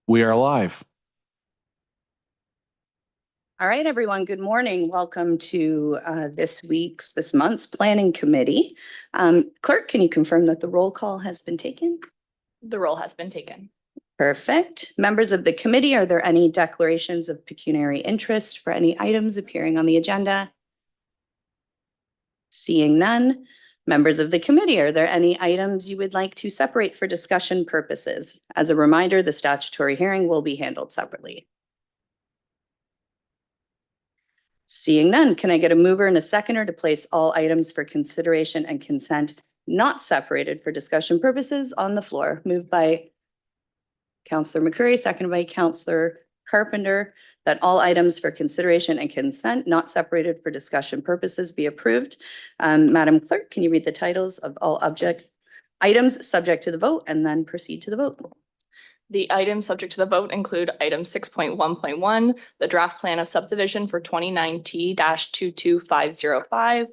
We are live. All right, everyone. Good morning. Welcome to this month's planning committee. Clerk, can you confirm that the roll call has been taken? The roll has been taken. Perfect. Members of the committee, are there any declarations of pecuniary interest for any items appearing on the agenda? Seeing none. Members of the committee, are there any items you would like to separate for discussion purposes? As a reminder, the statutory hearing will be handled separately. Seeing none, can I get a mover and a seconder to place all items for consideration and consent not separated for discussion purposes on the floor? Moved by Councillor McCurry, seconded by Councillor Carpenter, that all items for consideration and consent not separated for discussion purposes be approved. Madam Clerk, can you read the titles of all items subject to the vote and then proceed to the vote? The items subject to the vote include item 6.1.1, the draft plan of subdivision for 29T-22505,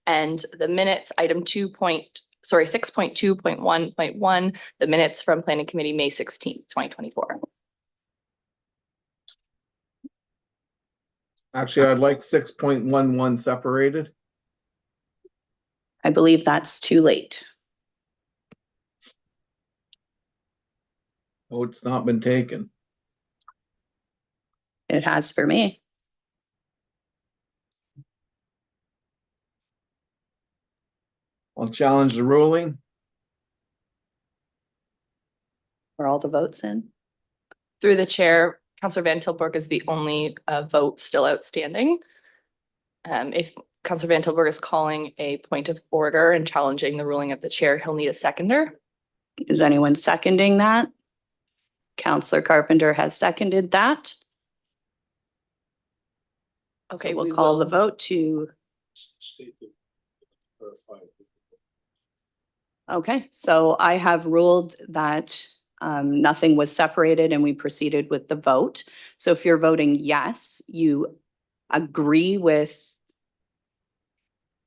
and the minutes, item 6.2.1.1, the minutes from Planning Committee, May 16th, 2024. Actually, I'd like 6.11 separated. I believe that's too late. Oh, it's not been taken. It has for me. I'll challenge the ruling. Are all the votes in? Through the chair, Councillor Van Tilburg is the only vote still outstanding. If Councillor Van Tilburg is calling a point of order and challenging the ruling of the chair, he'll need a seconder. Is anyone seconding that? Councillor Carpenter has seconded that. Okay, So we'll call the vote to. Okay, so I have ruled that nothing was separated and we proceeded with the vote. So if you're voting yes, you agree with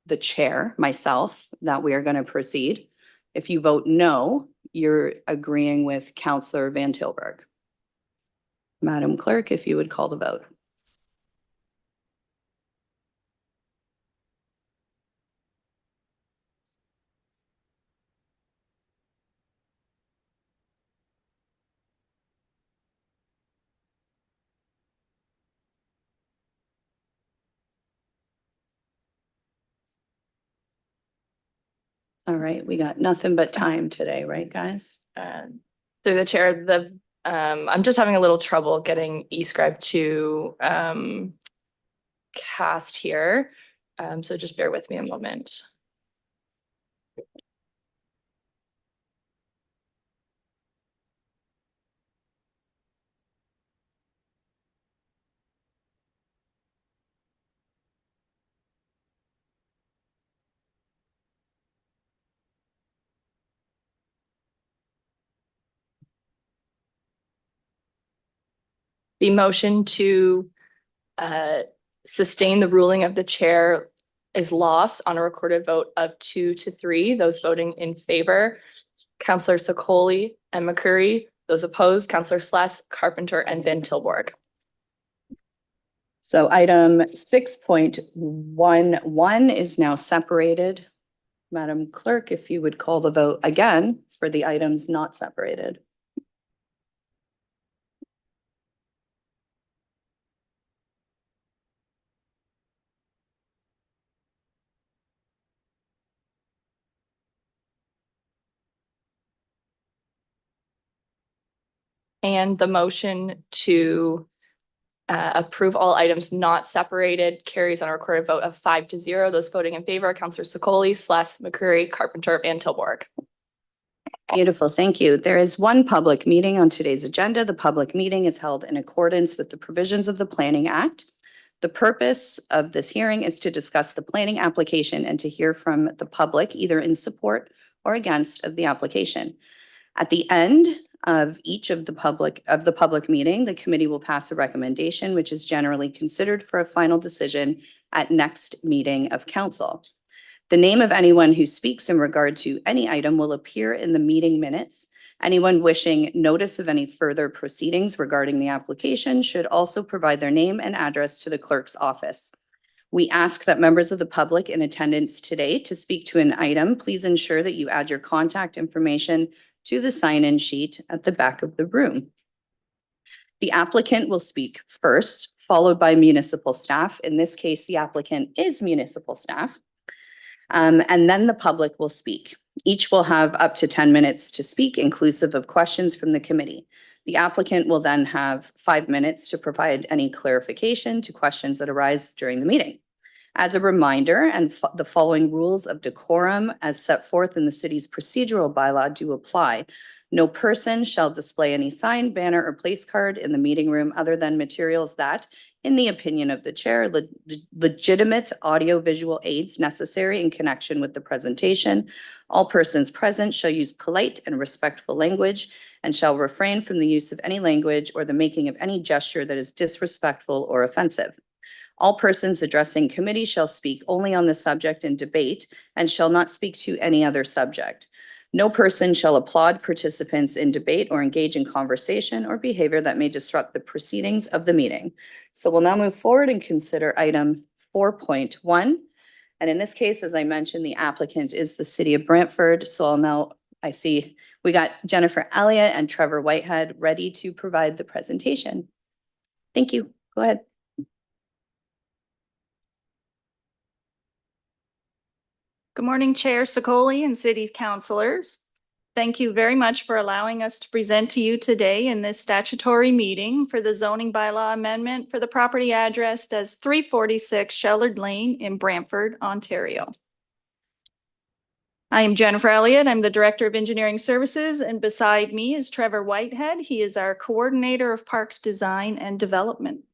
the chair, myself, that we are going to proceed. If you vote no, you're agreeing with Councillor Van Tilburg. Madam Clerk, if you would call the vote. All right, we got nothing but time today, right, guys? Through the chair, I'm just having a little trouble getting eScribe to cast here. So just bear with me a moment. The motion to sustain the ruling of the chair is lost on a recorded vote of 2-3. Those voting in favor, Councillor Sokoli and McCurry. Those opposed, Councillor Sless, Carpenter, and Van Tilburg. So item 6.11 is now separated. Madam Clerk, if you would call the vote again for the items not separated. And the motion to approve all items not separated carries on a recorded vote of 5-0. Those voting in favor, Councillor Sokoli, Sless, McCurry, Carpenter, Van Tilburg. Beautiful, thank you. There is one public meeting on today's agenda. The public meeting is held in accordance with the provisions of the Planning Act. The purpose of this hearing is to discuss the planning application and to hear from the public, either in support or against of the application. At the end of each of the public meeting, the committee will pass a recommendation, which is generally considered for a final decision at next meeting of council. The name of anyone who speaks in regard to any item will appear in the meeting minutes. Anyone wishing notice of any further proceedings regarding the application should also provide their name and address to the clerk's office. We ask that members of the public in attendance today to speak to an item, please ensure that you add your contact information to the sign-in sheet at the back of the room. The applicant will speak first, followed by municipal staff. In this case, the applicant is municipal staff. And then the public will speak. Each will have up to 10 minutes to speak, inclusive of questions from the committee. The applicant will then have 5 minutes to provide any clarification to questions that arise during the meeting. As a reminder, and the following rules of decorum as set forth in the city's procedural bylaw do apply. No person shall display any sign, banner, or place card in the meeting room other than materials that, in the opinion of the chair, legitimate audio-visual aids necessary in connection with the presentation. All persons present shall use polite and respectful language and shall refrain from the use of any language or the making of any gesture that is disrespectful or offensive. All persons addressing committee shall speak only on the subject in debate and shall not speak to any other subject. No person shall applaud participants in debate or engage in conversation or behavior that may disrupt the proceedings of the meeting. So we'll now move forward and consider item 4.1. And in this case, as I mentioned, the applicant is the city of Brantford. So I see we got Jennifer Elliott and Trevor Whitehead ready to provide the presentation. Thank you. Go ahead. Good morning, Chair Sicoli and City Councilors. Thank you very much for allowing us to present to you today in this statutory meeting for the zoning bylaw amendment for the property addressed as 346 Shellard Lane in Brantford, Ontario. I am Jennifer Elliott. I'm the Director of Engineering Services, and beside me is Trevor Whitehead. He is our Coordinator of Parks Design and Development.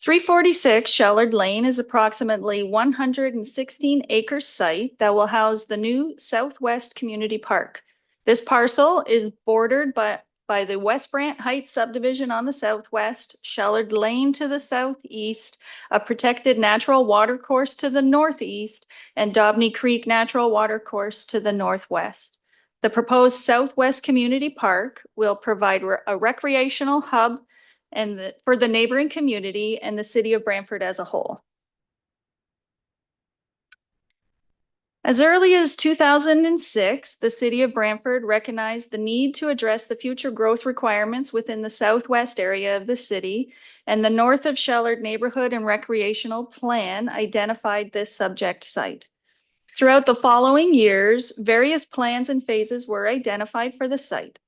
346 Shellard Lane is approximately 116-acre site that will house the new Southwest Community Park. This parcel is bordered by the West Brant Heights subdivision on the southwest, Shellard Lane to the southeast, a protected natural watercourse to the northeast, and Dobney Creek Natural Watercourse to the northwest. The proposed Southwest Community Park will provide a recreational hub for the neighboring community and the city of Brantford as a whole. As early as 2006, the city of Brantford recognized the need to address the future growth requirements within the southwest area of the city, and the North of Shellard Neighborhood and Recreational Plan identified this subject site. Throughout the following years, various plans and phases were identified for the site.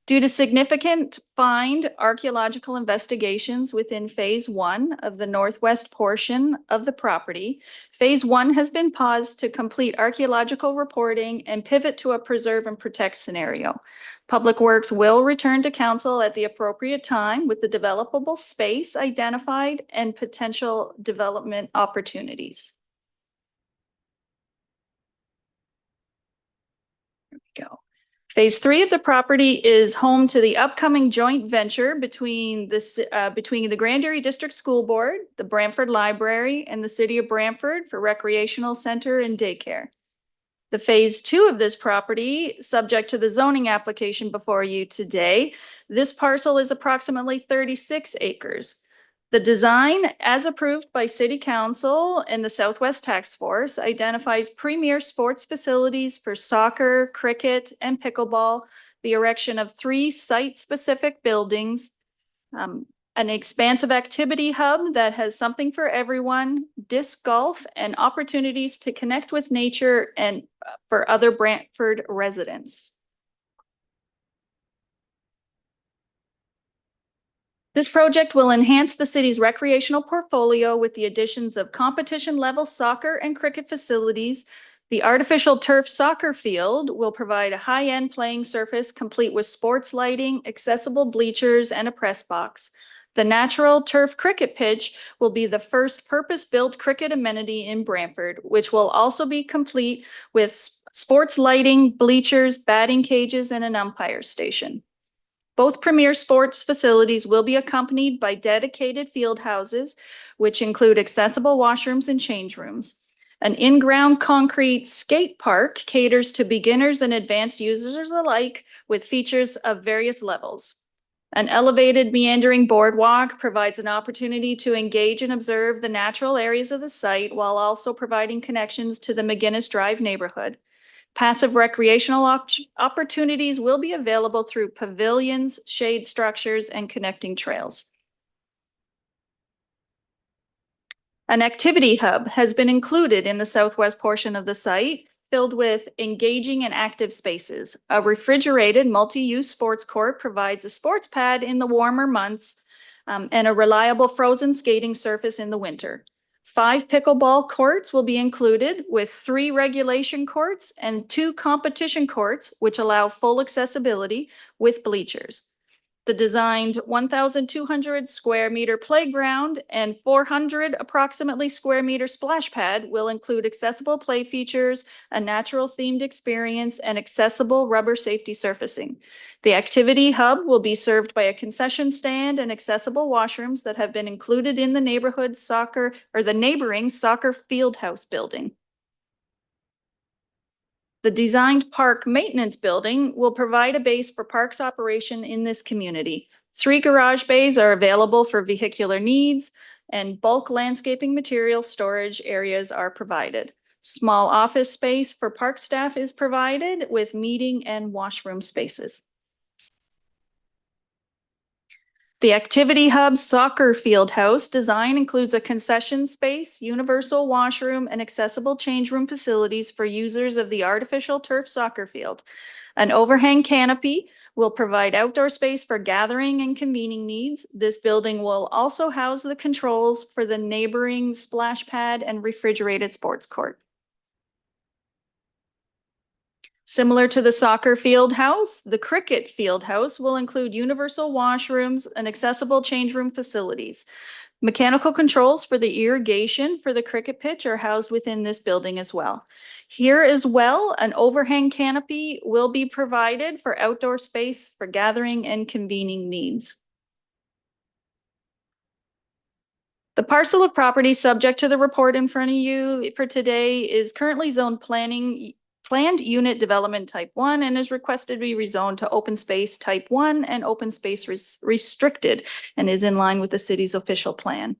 Due to significant archaeological investigations within Phase 1 of the northwest portion of the property, Phase 1 has been paused to complete archaeological reporting and pivot to a preserve and protect scenario. Public Works will return to council at the appropriate time with the developable space identified and potential development opportunities. There we go. Phase 3 of the property is home to the upcoming joint venture between the Grand Erie District School Board, the Brantford Library, and the City of Brantford for recreational center and daycare. The Phase 2 of this property, subject to the zoning application before you today, this parcel is approximately 36 acres. The design, as approved by City Council and the Southwest Task Force, identifies premier sports facilities for soccer, cricket, and pickleball, the erection of 3 site-specific buildings, an expansive activity hub that has something for everyone, disc golf, and opportunities to connect with nature and for other Brantford residents. This project will enhance the city's recreational portfolio with the additions of competition-level soccer and cricket facilities. The artificial turf soccer field will provide a high-end playing surface complete with sports lighting, accessible bleachers, and a press box. The natural turf cricket pitch will be the first purpose-built cricket amenity in Brantford, which will also be complete with sports lighting, bleachers, batting cages, and an umpire station. Both premier sports facilities will be accompanied by dedicated field houses, which include accessible washrooms and change rooms. An in-ground concrete skate park caters to beginners and advanced users alike with features of various levels. An elevated meandering boardwalk provides an opportunity to engage and observe the natural areas of the site while also providing connections to the McGinnis Drive neighborhood. Passive recreational opportunities will be available through pavilions, shade structures, and connecting trails. An activity hub has been included in the southwest portion of the site, filled with engaging and active spaces. A refrigerated multi-use sports court provides a sports pad in the warmer months and a reliable frozen skating surface in the winter. 5 pickleball courts will be included with 3 regulation courts and 2 competition courts, which allow full accessibility with bleachers. The designed 1,200 square meter playground and 400 approximately square meter splash pad will include accessible play features, a natural themed experience, and accessible rubber safety surfacing. The activity hub will be served by a concession stand and accessible washrooms that have been included in the neighborhood soccer or the neighboring soccer field house building. The designed park maintenance building will provide a base for parks operation in this community. 3 garage bays are available for vehicular needs, and bulk landscaping material storage areas are provided. Small office space for park staff is provided with meeting and washroom spaces. The Activity Hub Soccer Field House design includes a concession space, universal washroom, and accessible change room facilities for users of the artificial turf soccer field. An overhang canopy will provide outdoor space for gathering and convening needs. This building will also house the controls for the neighboring splash pad and refrigerated sports court. Similar to the soccer field house, the cricket field house will include universal washrooms and accessible change room facilities. Mechanical controls for the irrigation for the cricket pitch are housed within this building as well. Here as well, an overhang canopy will be provided for outdoor space for gathering and convening needs. The parcel of property subject to the report in front of you for today is currently zoned planned unit development type 1 and is requested to be rezoned to open space type 1 and open space restricted and is in line with the city's official plan.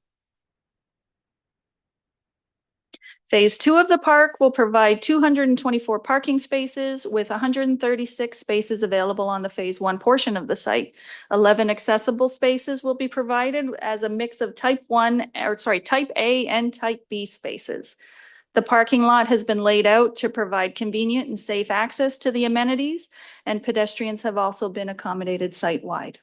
Phase 2 of the park will provide 224 parking spaces with 136 spaces available on the Phase 1 portion of the site. 11 accessible spaces will be provided as a mix of type A and type B spaces. The parking lot has been laid out to provide convenient and safe access to the amenities, and pedestrians have also been accommodated site-wide.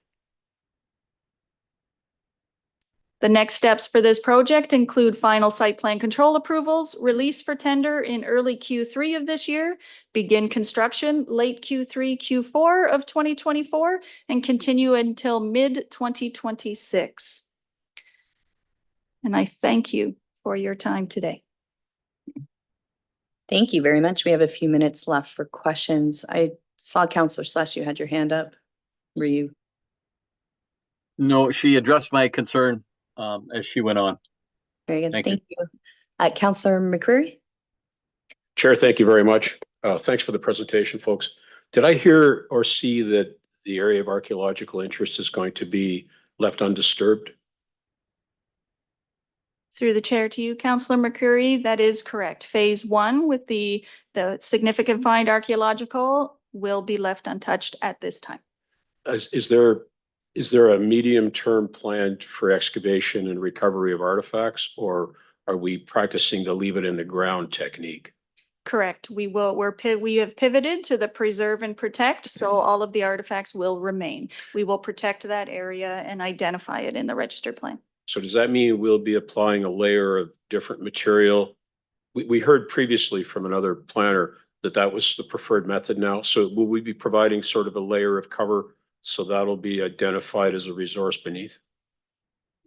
The next steps for this project include final site plan control approvals, release for tender in early Q3 of this year, begin construction late Q3, Q4 of 2024, and continue until mid-2026. And I thank you for your time today. Thank you very much. We have a few minutes left for questions. I saw Councillor Slush, you had your hand up. Were you? No, she addressed my concern as she went on. Very good. Thank Thank you. Councillor McCreary? Chair, thank you very much. Thanks for the presentation, folks. Did I hear or see that the area of archaeological interest is going to be left undisturbed? Through the chair to you, Councillor McCreary, that is correct. Phase 1 with the significant find archaeological will be left untouched at this time. Is there a medium-term plan for excavation and recovery of artifacts, or are we practicing the leave it in the ground technique? Correct. We have pivoted to the preserve and protect, so all of the artifacts will remain. We will protect that area and identify it in the register plan. So does that mean we'll be applying a layer of different material? We heard previously from another planner that that was the preferred method now. So will we be providing sort of a layer of cover so that'll be identified as a resource beneath?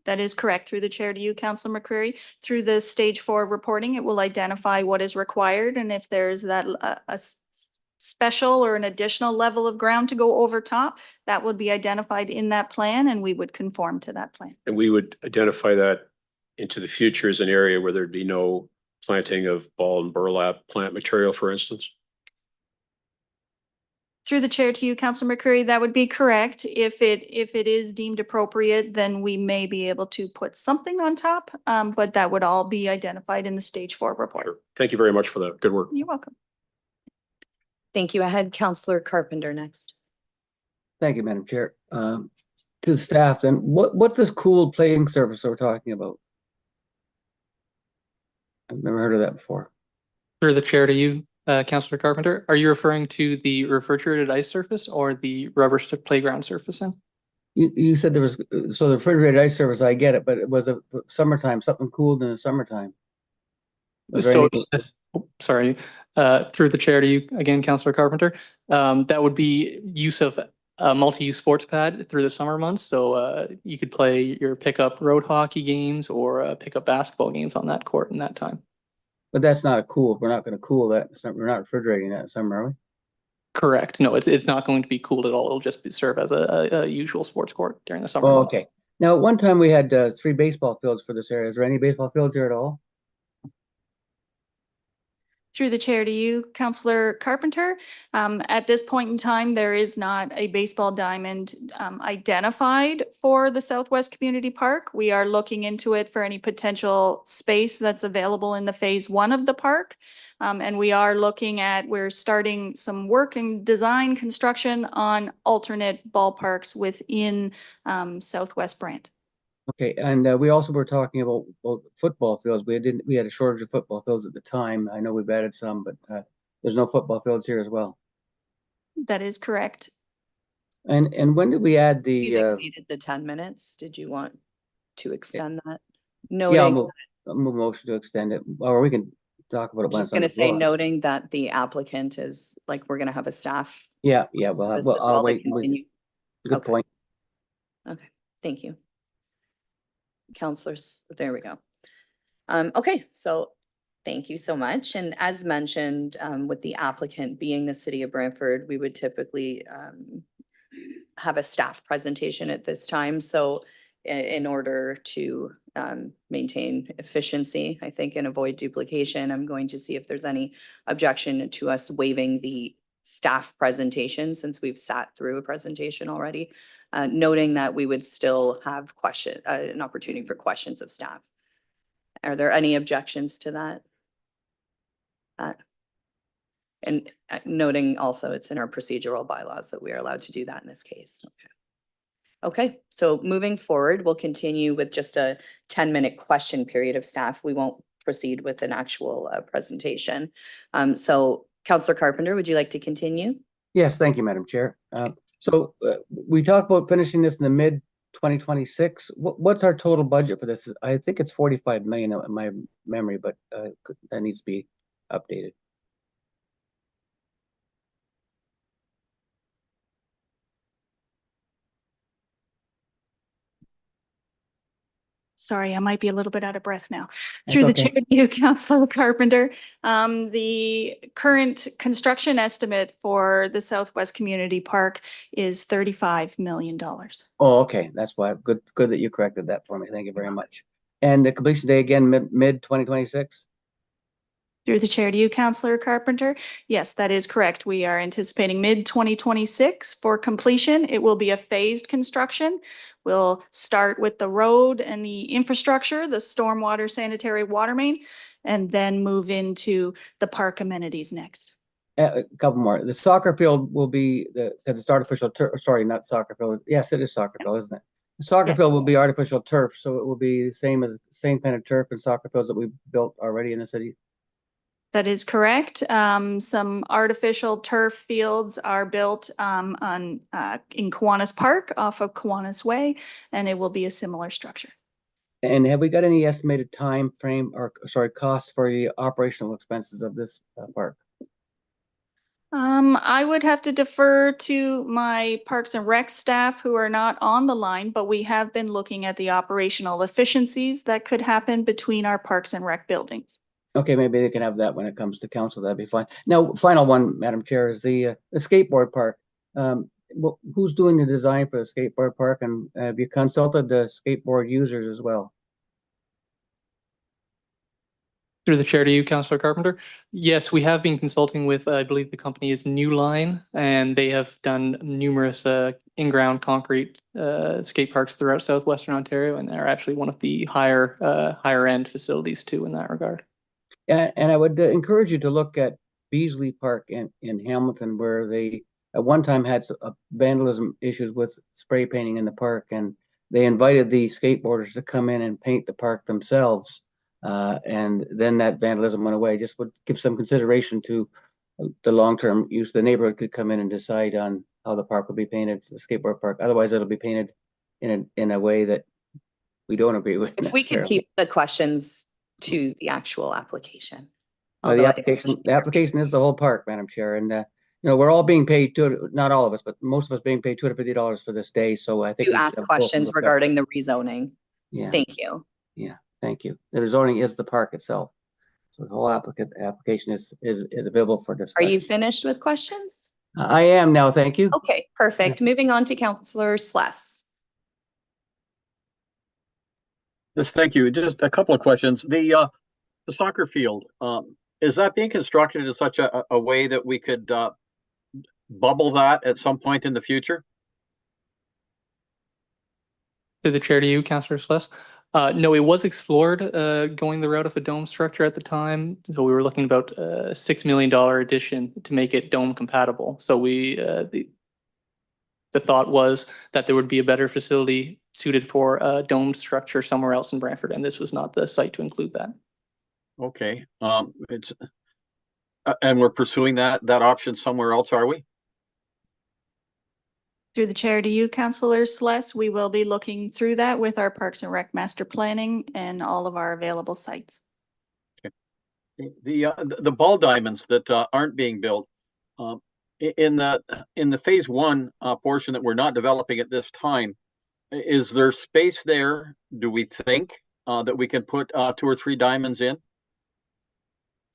That is correct. Through the chair to you, Councillor McCreary. Through the stage 4 reporting, it will identify what is required, and if there's that a special or an additional level of ground to go over top, that would be identified in that plan, and we would conform to that plan. And we would identify that into the future as an area where there'd be no planting of ball and burlap plant material, for instance? Through the chair to you, Councilor McCreary, that would be correct. If it is deemed appropriate, then we may be able to put something on top. But that would all be identified in the stage 4 report. Sure. Thank you very much for that. Good work. You're welcome. Thank you. I had Counselor Carpenter next. Thank you, Madam Chair. To the staff, then, what's this cooled playing surface that we're talking about? I've never heard of that before. Through the chair to you, Councilor Carpenter, are you referring to the refrigerated ice surface or the rubber playground surfacing? You said there was, so the refrigerated ice surface, I get it, but it was a summertime, something cooled in the summertime. Was there So, anything- sorry, through the chair to you again, Councilor Carpenter. That would be use of a multi-use sports pad through the summer months. So you could play your pickup road hockey games or pickup basketball games on that court in that time. But that's not a cool, we're not gonna cool that, we're not refrigerating that in summer, are we? Correct. No, it's not going to be cooled at all. It'll just serve as a usual sports court during the summer Oh, months. okay. Now, at one time we had 3 baseball fields for this area. Is there any baseball fields here at all? Through the chair to you, Councilor Carpenter. At this point in time, there is not a baseball diamond identified for the Southwest Community Park. We are looking into it for any potential space that's available in the phase 1 of the park. And we are looking at, we're starting some work and design construction on alternate ballparks within Southwest Brant. Okay, and we also were talking about football fields. We had a shortage of football fields at the time. I know we've added some, but there's no football fields here as well. That is correct. And when did we add You've the, exceeded the 10 minutes. Did you want to extend that? yeah, Noting, I'll move motion to extend it, or we can talk about it when just it's on gonna the say, floor. noting that the applicant is, like, we're gonna have a staff. Yeah, this as well, I'll well to wait. continue. Good Okay. point. Okay, thank you. Counselors, there we go. Okay, so thank you so much. And as mentioned, with the applicant being the city of Brantford, we would typically have a staff presentation at this time. So in order to maintain efficiency, I think, and avoid duplication, I'm going to see if there's any objection to us waiving the staff presentation since we've sat through a presentation already. Noting that we would still have an opportunity for questions of staff. Are there any objections to that? And noting also it's in our procedural bylaws that we are allowed to do that in this case. Okay, so moving forward, we'll continue with just a 10-minute question period of staff. We won't proceed with an actual presentation. So Councilor Carpenter, would you like to continue? Yes, thank you, Madam Chair. So we talked about finishing this in the mid 2026. What's our total budget for this? I think it's 45 million in my memory, but that needs to be updated. Sorry, I might be a little bit out of breath now. That's Through the okay. chair to you, Councilor Carpenter, the current construction estimate for the Southwest Community Park is $35 million. Oh, okay, that's why, good that you corrected that for me. Thank you very much. And the completion day again, mid 2026? Through the chair to you, Councilor Carpenter. Yes, that is correct. We are anticipating mid-2026 for completion. It will be a phased construction. We'll start with the road and the infrastructure, the stormwater sanitary water main, and then move into the park amenities next. A couple more. The soccer field will be because it's artificial turf. Sorry, not soccer field. Yes, it is soccer field, isn't it? The soccer Yes. field will be artificial turf, so it will be the same kind of turf and soccer fields that we built already in the city. That is correct. Some artificial turf fields are built in Kiwanis Park off of Kiwanis Way, and it will be a similar structure. And have we got any estimated time frame or, sorry, costs for the operational expenses of this park? I would have to defer to my Parks and Rec staff who are not on the line, but we have been looking at the operational efficiencies that could happen between our Parks and Rec buildings. Okay, maybe they can have that when it comes to council. That'd be fine. Now, final one, Madam Chair, is the skateboard park. Who's doing the design for the skateboard park, and have you consulted the skateboard users as well? Through the chair to you, Councillor Carpenter. Yes, we have been consulting with, I believe the company is New Line, and they have done numerous in-ground concrete skate parks throughout southwestern Ontario, and they're actually one of the higher end facilities too in that regard. Yeah, and I would encourage you to look at Beasley Park in Hamilton, where they at one time had vandalism issues with spray painting in the park, and they invited the skateboarders to come in and paint the park themselves. And then that vandalism went away. Just would give some consideration to the long-term use. The neighborhood could come in and decide on how the park will be painted, the skateboard park. Otherwise, it'll be painted in a way that we don't agree with. If we could necessarily. keep the questions to the actual application. The Although I- application is the whole park, Madam Chair, and we're all being paid not all of us, but most of us being paid $250 for this day. So I think You we should asked have both questions looked at. regarding the rezoning. Yeah, Thank you. thank you. The zoning is the park itself, so the whole application is available for Are discussion. you finished with questions? I am now. Thank you. Okay, perfect. Moving on to Councillor Sless. Yes, thank you. Just a couple of questions. The soccer field, is that being constructed in such a way that we could bubble that at some point in the future? Through the chair to you, Councillor Sless. No, it was explored going the route of a dome structure at the time. So we were looking about a $6 million addition to make it dome compatible. So the thought was that there would be a better facility suited for a dome structure somewhere else in Brantford, and this was not the site to include that. Okay, and we're pursuing that option somewhere else, are we? Through the chair to you, Councillor Sless, we will be looking through that with our Parks and Rec master planning and all of our available sites. The ball diamonds that aren't being built, in the phase one portion that we're not developing at this time, is there space there, do we think, that we can put 2 or 3 diamonds in?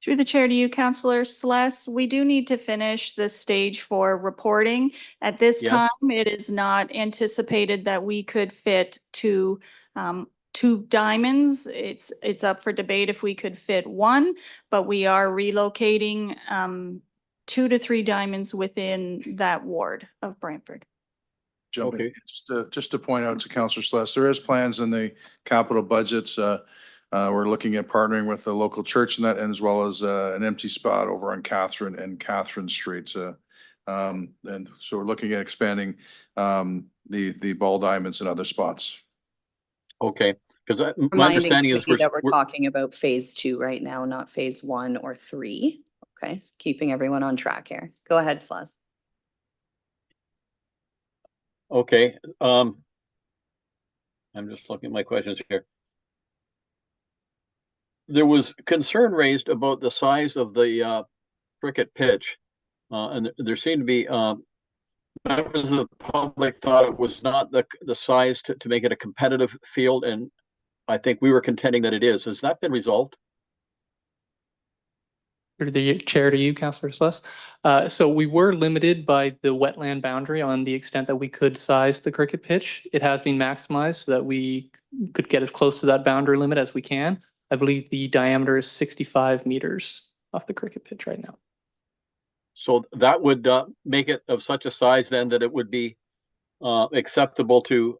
Through the chair to you, Councillor Sless, we do need to finish the stage 4 reporting. At this Yes. time, it is not anticipated that we could fit two diamonds. It's up for debate if we could fit 1, but we are relocating 2 to 3 diamonds within that ward of Brantford. Jump in. Okay. Just to point out to Councillor Sless, there is plans in the capital budgets. We're looking at partnering with the local church in that, and as well as an empty spot over on Catherine and Catherine Streets. And so we're looking at expanding the ball diamonds in other spots. Okay, because my Reminding understanding is committee that we're talking about phase 2 right now, not phase 1 or 3. Okay, just keeping everyone on track here. Go ahead, Sless. okay. I'm just looking at my questions here. There was concern raised about the size of the cricket pitch, and there seemed to be members of the public thought it was not the size to make it a competitive field, and I think we were contending that it is. Has that been resolved? Through the chair to you, Councillor Sless. So we were limited by the wetland boundary on the extent that we could size the cricket pitch. It has been maximized so that we could get as close to that boundary limit as we can. I believe the diameter is 65 meters off the cricket pitch right now. So that would make it of such a size then that it would be acceptable to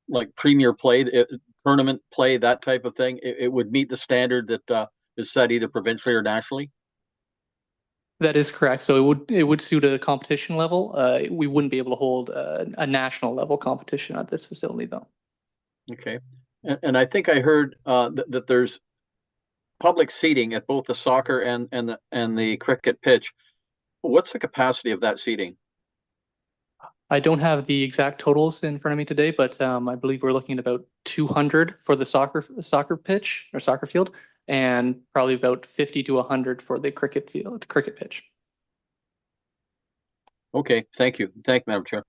like premier play, tournament play, that type of thing. It would meet the standard that is set either provincially or nationally. That is correct. So it would suit a competition level. We wouldn't be able to hold a national level competition at this facility though. Okay, and I think I heard that there's public seating at both the soccer and the cricket pitch. What's the capacity of that seating? I don't have the exact totals in front of me today, but I believe we're looking at about 200 for the soccer pitch or soccer field, and probably about 50 to 100 for the cricket field, cricket pitch. Okay, thank you. Thank you, Madam Chair.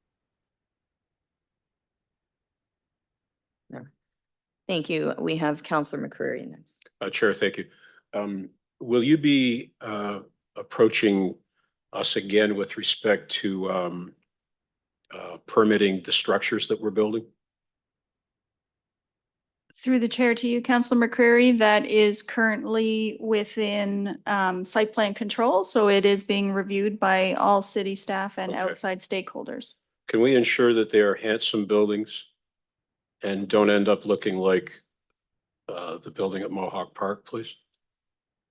Thank you. We have Councillor McCreary next. Chair, thank you. Will you be approaching us again with respect to permitting the structures that we're building? Through the chair to you, Councillor McCreary, that is currently within site plan control, so it is being reviewed by all city staff and Okay. outside stakeholders. Can we ensure that they are handsome buildings and don't end up looking like the building at Mohawk Park, please?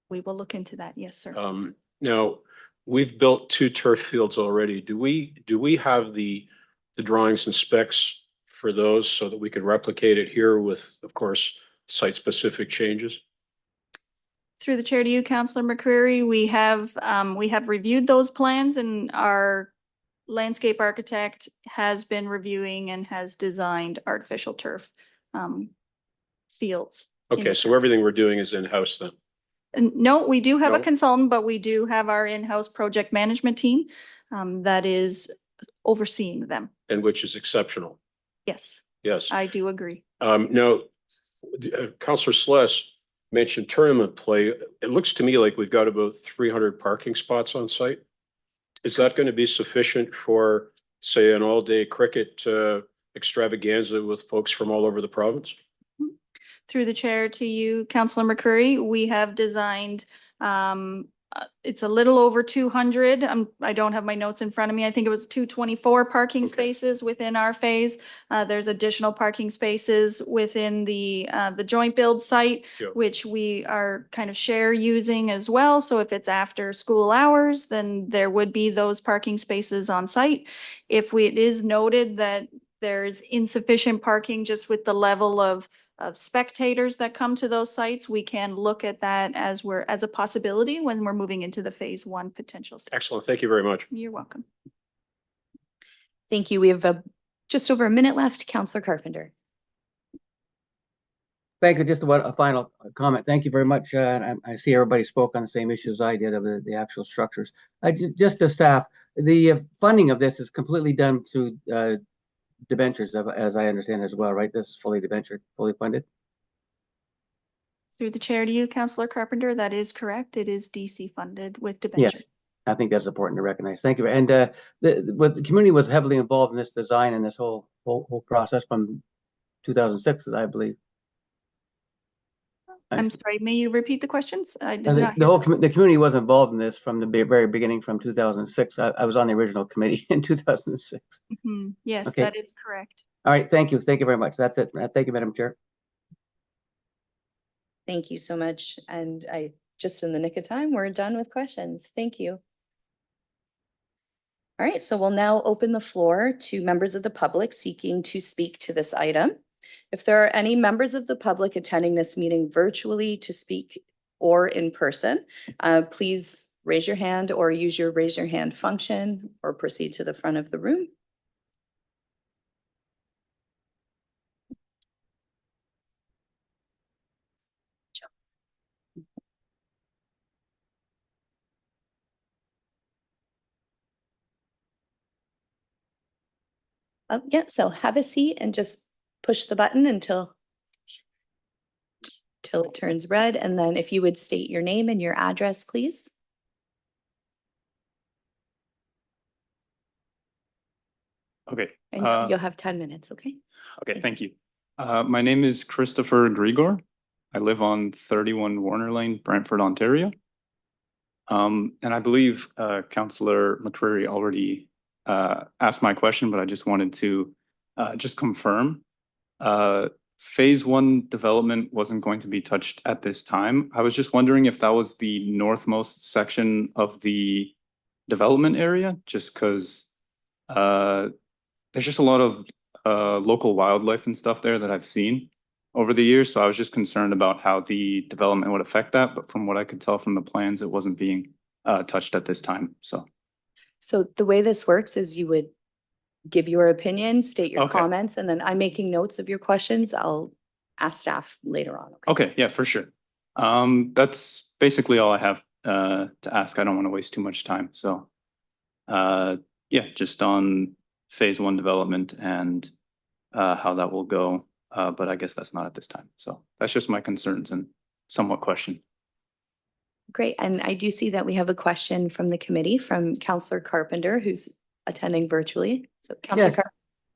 We will look into that. Yes, sir. Now, we've built 2 turf fields already. Do we have the drawings and specs for those so that we could replicate it here with, of course, site-specific changes? Through the chair to you, Councillor McCreary, we have reviewed those plans, and our landscape architect has been reviewing and has designed artificial turf fields. in Okay, the so past. everything we're doing is in-house then? And no, we do have a No? consultant, but we do have our in-house project management team that is overseeing them. And which is exceptional. Yes, Yes. I do agree. Now, Councillor Sless mentioned tournament play. It looks to me like we've got about 300 parking spots on site. Is that going to be sufficient for, say, an all-day cricket extravaganza with folks from all over the province? Through the chair to you, Councillor McCreary, we have designed, it's a little over 200. I don't have my notes in front of me. I think it was 224 parking Okay. spaces within our phase. There's additional parking spaces within the joint build site, Yeah. which we are kind of share using as well. So if it's after school hours, then there would be those parking spaces on site. If it is noted that there's insufficient parking just with the level of spectators that come to those sites, we can look at that as a possibility when we're moving into the phase 1 potential. Excellent. Thank you very much. You're welcome. Thank you. We have just over a minute left. Councillor Carpenter. Thank you. Just a final comment. Thank you very much. I see everybody spoke on the same issues I did of the actual structures. Just to staff, the funding of this is completely done through debentures, as I understand as well, right? This is fully debentured, fully funded? Through the chair to you, Councillor Carpenter, that is correct. It is DC funded with debenture. Yes, I think that's important to recognize. Thank you. And the community was heavily involved in this design and this whole process from 2006, I believe. I'm sorry, may you repeat the questions? I did The not. the community was involved in this from the very beginning, from 2006. I was on the original committee in 2006. Mhm. Yes, Okay. that is correct. All right, thank you. Thank you very much. That's it. Thank you, Madam Chair. Thank you so much. And just in the nick of time, we're done with questions. Thank you. All right, so we'll now open the floor to members of the public seeking to speak to this item. If there are any members of the public attending this meeting virtually to speak or in person, please raise your hand or use your raise your hand function or proceed to the front of the room. Yeah, so have a seat and just push the button until it turns red. And then if you would state your name and your address, please. Okay. And you'll have 10 minutes, okay? Okay, thank you. My name is Christopher Grigor. I live on 31 Warner Lane, Brantford, Ontario. And I believe Councillor McCreary already asked my question, but I just wanted to just confirm. Phase 1 development wasn't going to be touched at this time. I was just wondering if that was the northmost section of the development area, just because there's just a lot of local wildlife and stuff there that I've seen over the years. So I was just concerned about how the development would affect that. But from what I could tell from the plans, it wasn't being touched at this time. So the way this works is you would give your opinion, state your Okay. comments, and then I'm making notes of your questions. I'll ask staff later on. okay, yeah, for sure. That's basically all I have to ask. I don't want to waste too much time. So yeah, just on phase 1 development and how that will go. But I guess that's not at this time. So that's just my concerns and somewhat question. Great. And I do see that we have a question from the committee from Councillor Carpenter, who's attending virtually. So Councillor Yes,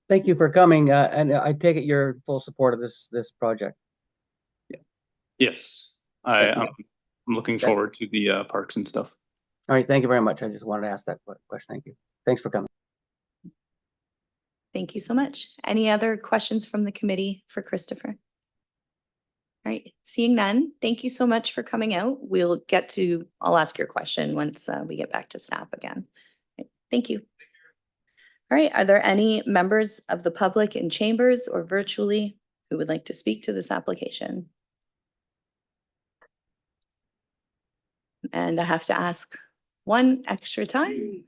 thank you for coming. And I take it you're in full support of this project. Yes, Thank you. I'm looking Okay. forward to the parks and stuff. All right, thank you very much. I just wanted to ask that question. Thank you. Thanks for coming. Thank you so much. Any other questions from the committee for Christopher? All right, seeing none, thank you so much for coming out. I'll ask your question once we get back to staff again. Okay, thank you. All right, are there any members of the public in chambers or virtually who would like to speak to this application? And I have to ask one extra time.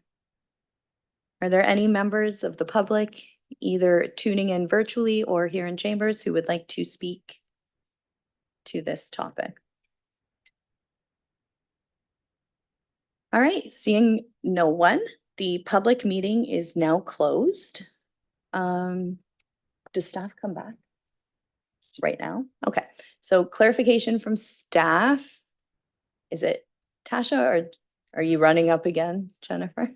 Are there any members of the public either tuning in virtually or here in chambers who would like to speak to this topic? All right, seeing no one, the public meeting is now closed. Does staff come back right now? Okay, so clarification from staff. Is it Tasha or are you running up again, Jennifer?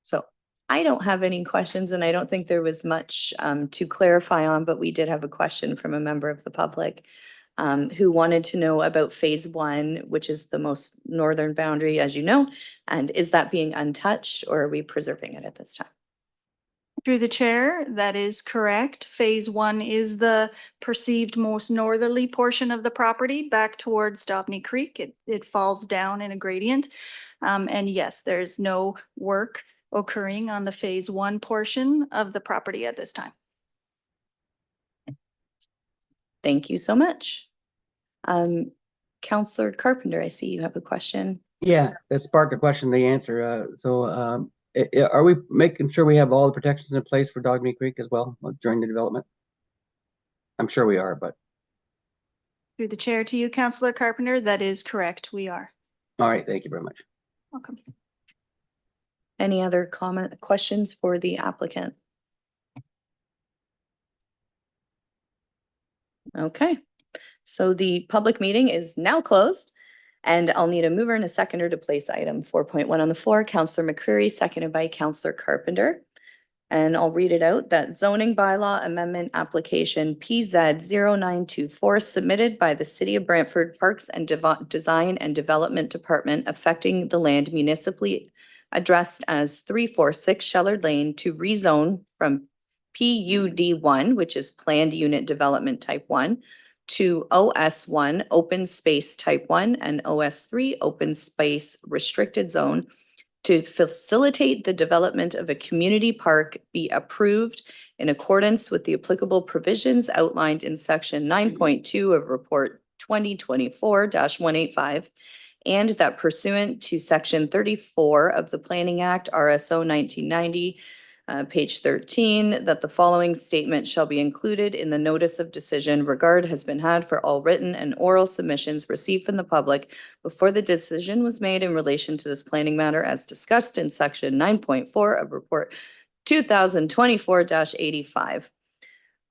So I don't have any questions and I don't think there was much to clarify on, but we did have a question from a member of the public who wanted to know about phase 1, which is the most northern boundary, as you know, and is that being untouched or are we preserving it at this time? Through the chair, that is correct. Phase 1 is the perceived most northerly portion of the property back towards Dobney Creek. It falls down in a gradient. And yes, there's no work occurring on the phase 1 portion of the property at this time. Thank you so much. Counselor Carpenter, I see you have a question. Yeah, that sparked a question, the answer. Are we making sure we have all the protections in place for Dogmeat Creek as well during the development? I'm sure we are, but Through the chair to you, Counselor Carpenter, that is correct. We are. all right, thank you very much. Welcome. Any other questions for the applicant? Okay, so the public meeting is now closed and I'll need a mover and a seconder to place item 4.1 on the floor. Counselor McCreary, seconded by Counselor Carpenter. And I'll read it out, that zoning bylaw amendment application PZ 0924 submitted by the City of Brantford Parks and Design and Development Department affecting the land municipally addressed as 346 Shellard Lane to rezone from PUD1, which is Planned Unit Development Type 1, to OS1 Open Space Type 1 and OS3 Open Space Restricted Zone to facilitate the development of a community park be approved in accordance with the applicable provisions outlined in section 9.2 of report 2024-185, and that pursuant to section 34 of the Planning Act, RSO 1990, page 13, that the following statement shall be included in the notice of decision. Regard has been had for all written and oral submissions received from the public before the decision was made in relation to this planning matter as discussed in section 9.4 of report 2024-85.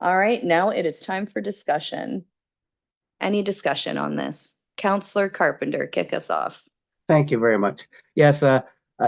All right, now it is time for discussion. Any discussion on this? Counselor Carpenter, kick us off. Thank you very much. Yes,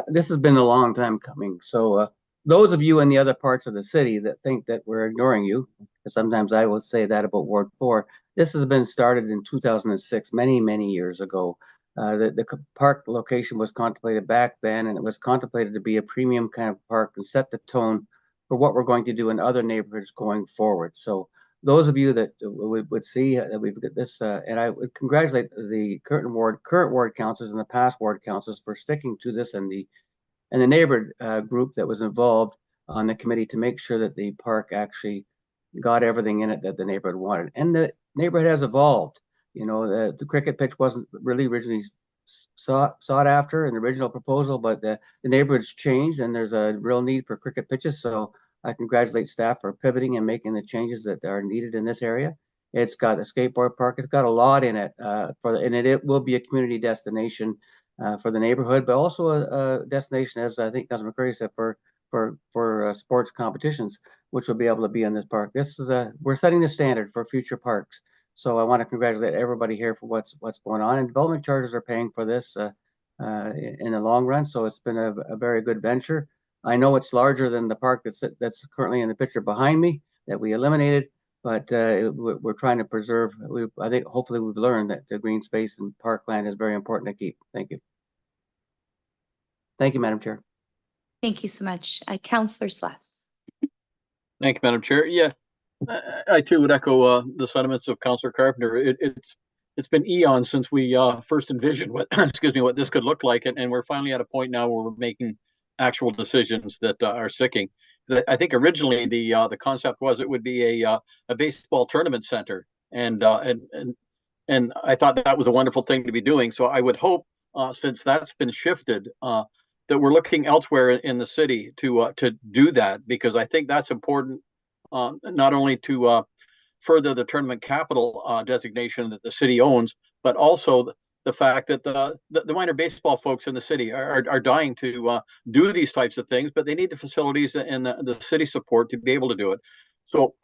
this has been a long time coming. So those of you in the other parts of the city that think that we're ignoring you, because sometimes I will say that about Ward 4, this has been started in 2006, many, many years ago. The park location was contemplated back then, and it was contemplated to be a premium kind of park and set the tone for what we're going to do in other neighborhoods going forward. So those of you that would see that we've got this, and I would congratulate the current ward councils and the past ward councils for sticking to this, and the neighborhood group that was involved on the committee to make sure that the park actually got everything in it that the neighborhood wanted. And the neighborhood has evolved. You know, the cricket pitch wasn't really originally sought after in the original proposal, but the neighborhood's changed and there's a real need for cricket pitches. So I congratulate staff for pivoting and making the changes that are needed in this area. It's got a skateboard park. It's got a lot in it and it will be a community destination for the neighborhood, but also a destination, as I think Councilor McCreary said, for sports competitions, which will be able to be in this park. This is we're setting the standard for future parks. So I want to congratulate everybody here for what's going on. And development charges are paying for this. in the long run. So it's been a very good venture. I know it's larger than the park that's currently in the picture behind me that we eliminated, but we're trying to preserve. I think hopefully we've learned that the green space and parkland is very important to keep. Thank you. Thank you, Madam Chair. Thank you so much. Councillor Sluss. Thank you, Madam Chair. Yeah, I too would echo the sentiments of Councillor Carpenter. It's been eons since we first envisioned what excuse me, what this could look like, and we're finally at a point now where we're making actual decisions that are sticking. I think originally the concept was it would be a baseball tournament center, and I thought that was a wonderful thing to be doing. So I would hope, since that's been shifted, that we're looking elsewhere in the city to do that, because I think that's important, not only to further the tournament capital designation that the city owns, but also the fact that the minor baseball folks in the city are dying to do these types of things, but they need the facilities and the city support to be able to do it. So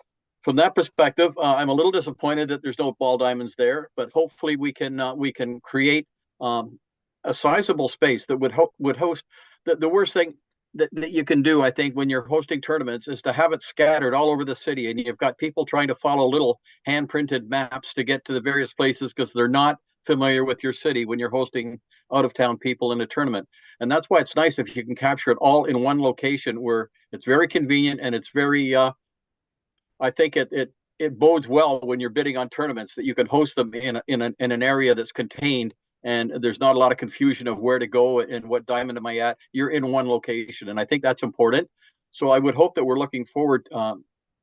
from that perspective, I'm a little disappointed that there's no ball diamonds there, but hopefully we can create a sizable space that would host. The worst thing that you can do, I think, when you're hosting tournaments is to have it scattered all over the city, and you've got people trying to follow little hand-printed maps to get to the various places because they're not familiar with your city when you're hosting out-of-town people in a tournament. And that's why it's nice if you can capture it all in one location where it's very convenient and it's very, I think it bodes well when you're bidding on tournaments that you can host them in an area that's contained, and there's not a lot of confusion of where to go and what diamond am I at. You're in one location, and I think that's important. So I would hope that we're looking forward,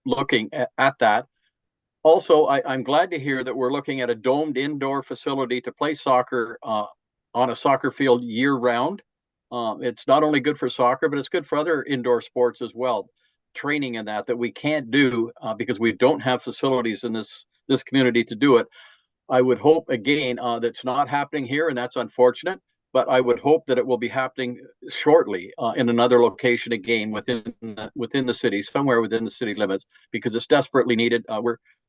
looking at that. Also, I'm glad to hear that we're looking at a domed indoor facility to play soccer on a soccer field year round. It's not only good for soccer, but it's good for other indoor sports as well. Training in that we can't do because we don't have facilities in this community to do it. I would hope again that's not happening here, and that's unfortunate, but I would hope that it will be happening shortly in another location again within the city, somewhere within the city limits, because it's desperately needed.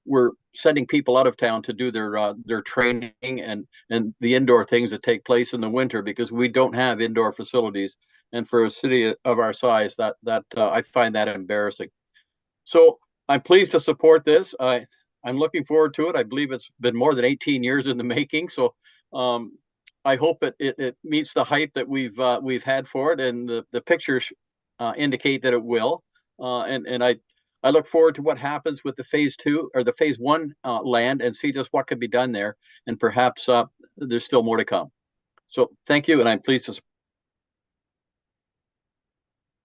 We're sending people out of town to do their training and the indoor things that take place in the winter because we don't have indoor facilities. And for a city of our size, that I find that embarrassing. So I'm pleased to support this. I'm looking forward to it. I believe it's been more than 18 years in the making. So I hope it meets the hype that we've had for it, and the pictures indicate that it will. And I look forward to what happens with the phase 2 or the phase 1 land and see just what can be done there. And perhaps there's still more to come. So thank you, and I'm pleased to support.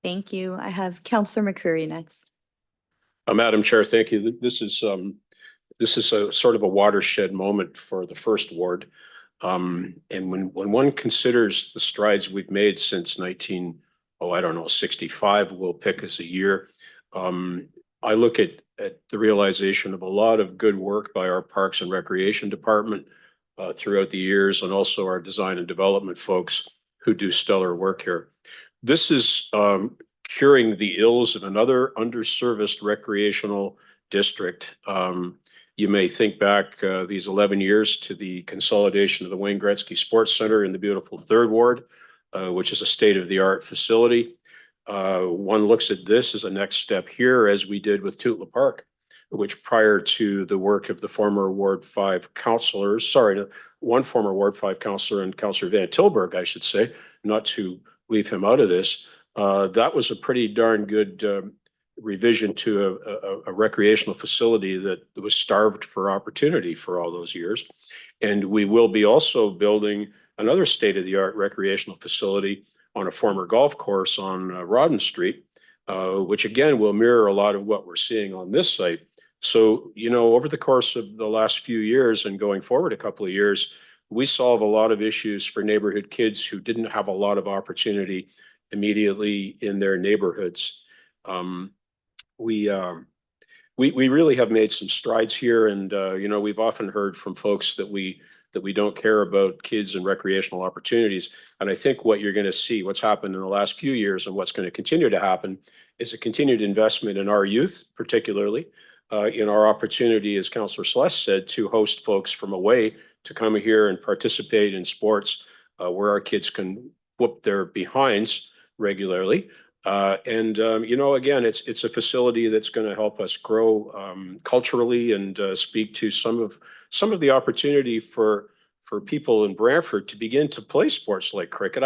Thank you. I have Councillor McCreary next. Madam Chair, thank you. This is a sort of a watershed moment for the first ward. And when one considers the strides we've made since 65, we'll pick as a year. I look at the realization of a lot of good work by our Parks and Recreation Department throughout the years, and also our design and development folks who do stellar work here. This is curing the ills of another underserviced recreational district. You may think back these 11 years to the consolidation of the Wayne Gretzky Sports Center in the beautiful 3rd Ward, which is a state-of-the-art facility. One looks at this as a next step here, as we did with Tootla Park, which prior to the work of the former Ward 5 councillors, one former Ward 5 councillor and Councillor Van Tilburg, I should say, not to leave him out of this, that was a pretty darn good revision to a recreational facility that was starved for opportunity for all those years. And we will be also building another state-of-the-art recreational facility on a former golf course on Rawdon Street, which again will mirror a lot of what we're seeing on this site. So, over the course of the last few years and going forward a couple of years, we solve a lot of issues for neighborhood kids who didn't have a lot of opportunity immediately in their neighborhoods. We really have made some strides here, and we've often heard from folks that we don't care about kids and recreational opportunities. And I think what you're going to see, what's happened in the last few years and what's going to continue to happen, is a continued investment in our youth, particularly in our opportunity, as Councillor Sluss said, to host folks from away to come here and participate in sports where our kids can whoop their behinds regularly. Again, it's a facility that's going to help us grow culturally and speak to some of the opportunity for people in Brantford to begin to play sports like cricket.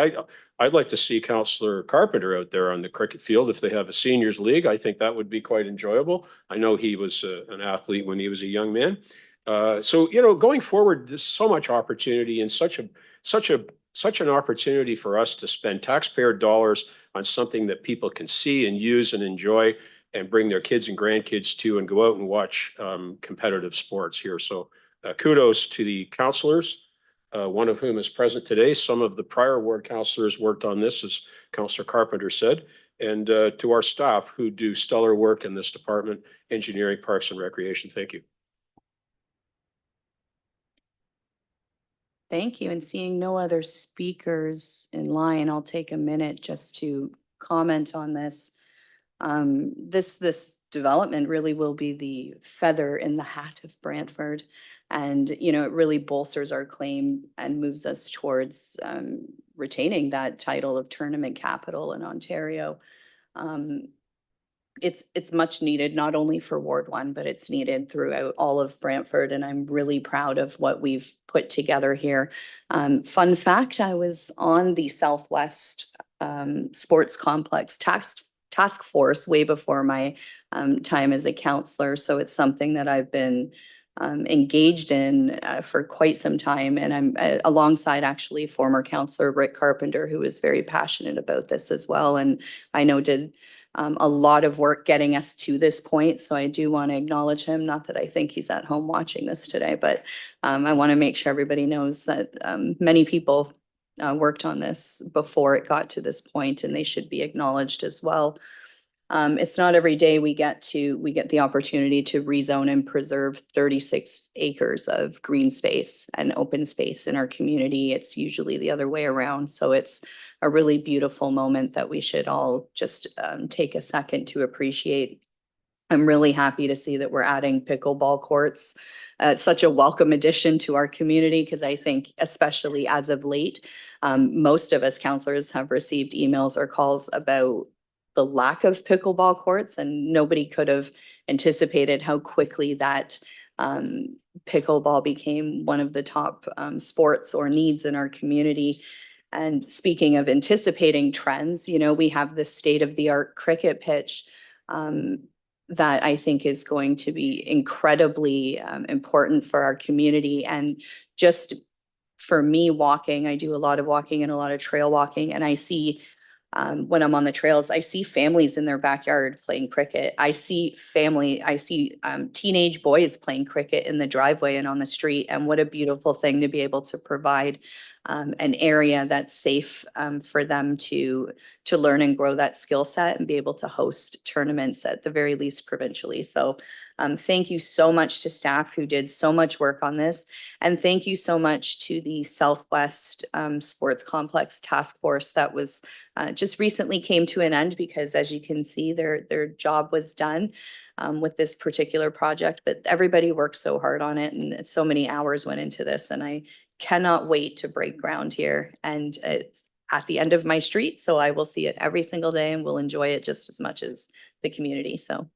I'd like to see Councillor Carpenter out there on the cricket field if they have a seniors league. I think that would be quite enjoyable. I know he was an athlete when he was a young man. Going forward, there's so much opportunity and such an opportunity for us to spend taxpayer dollars on something that people can see and use and enjoy and bring their kids and grandkids to and go out and watch competitive sports here. So kudos to the councillors, one of whom is present today. Some of the prior ward councillors worked on this, as Councillor Carpenter said, and to our staff who do stellar work in this department, engineering, parks and recreation. Thank you. Thank you. And seeing no other speakers in line, I'll take a minute just to comment on this. This development really will be the feather in the hat of Brantford. And, it really bolsters our claim and moves us towards retaining that title of tournament capital in Ontario. It's much needed, not only for Ward 1, but it's needed throughout all of Brantford. And I'm really proud of what we've put together here. Fun fact, I was on the Southwest Sports Complex task force way before my time as a counselor. So it's something that I've been engaged in for quite some time. And I'm alongside actually former counselor Rick Carpenter, who is very passionate about this as well. And I know did a lot of work getting us to this point. So I do want to acknowledge him. Not that I think he's at home watching this today, but I want to make sure everybody knows that many people worked on this before it got to this point, and they should be acknowledged as well. It's not every day we get the opportunity to rezone and preserve 36 acres of green space and open space in our community. It's usually the other way around. So it's a really beautiful moment that we should all just take a second to appreciate. I'm really happy to see that we're adding pickleball courts. It's such a welcome addition to our community, because I think especially as of late, most of us counselors have received emails or calls about the lack of pickleball courts, and nobody could have anticipated how quickly that pickleball became one of the top sports or needs in our community. And speaking of anticipating trends, we have this state-of-the-art cricket pitch that I think is going to be incredibly important for our community. And just for me walking, I do a lot of walking and a lot of trail walking, and I see when I'm on the trails, I see families in their backyard playing cricket. I see teenage boys playing cricket in the driveway and on the street. And what a beautiful thing to be able to provide an area that's safe for them to learn and grow that skill set and be able to host tournaments at the very least provincially. So thank you so much to staff who did so much work on this. And thank you so much to the Southwest Sports Complex Task Force that was just recently came to an end, because as you can see, their job was done with this particular project. But everybody worked so hard on it, and so many hours went into this. And I cannot wait to break ground here. And it's at the end of my street, so I will see it every single day and will enjoy it just as much as the community. So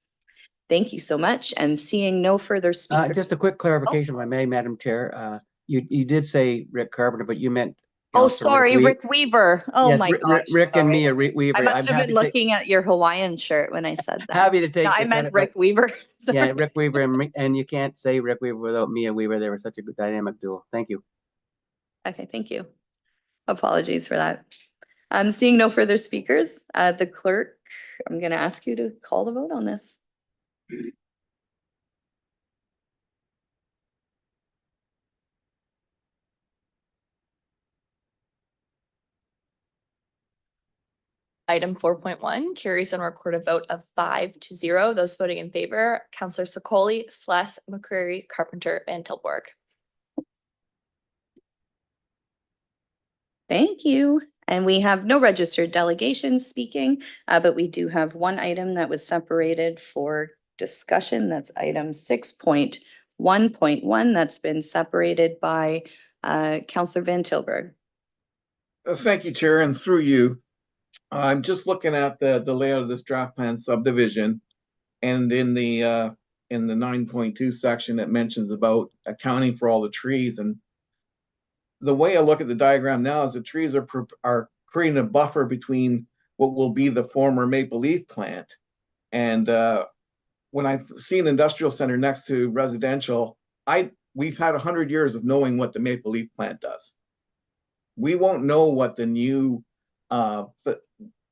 thank you so much. And seeing no further speakers. Just a quick clarification, if I may, Madam Chair. You did say Rick Carpenter, but you meant. Oh, Councillor sorry, Wee- Rick Weaver. Oh Yes, my Rick- gosh. Rick and sorry. Mia Weaver. I must I'm have been happy to take- looking at your Hawaiian shirt when I said that. Happy to take. No, I the meant credit, Rick Weaver. but- Yeah, Sorry. Rick Weaver and you can't say Rick Weaver without Mia Weaver. They were such a good dynamic duo. Thank you. Okay, thank you. Apologies for that. Seeing no further speakers, the clerk, I'm going to ask you to call the vote on this. Item 4.1 carries on a recorded vote of 5-0. Those voting in favor, Councillor Sokoli, Sless, McCreary, Carpenter, and Tilborg. Thank you. And we have no registered delegations speaking, but we do have one item that was separated for discussion. That's item 6.1.1. That's been separated by Councillor Van Tilburg. Thank you, Chair, and through you. I'm just looking at the layout of this draft plan subdivision. And in the 9.2 section, it mentions about accounting for all the trees. And the way I look at the diagram now is the trees are creating a buffer between what will be the former Maple Leaf plant. And when I see an industrial center next to residential, we've had 100 years of knowing what the Maple Leaf plant does. We won't know what the new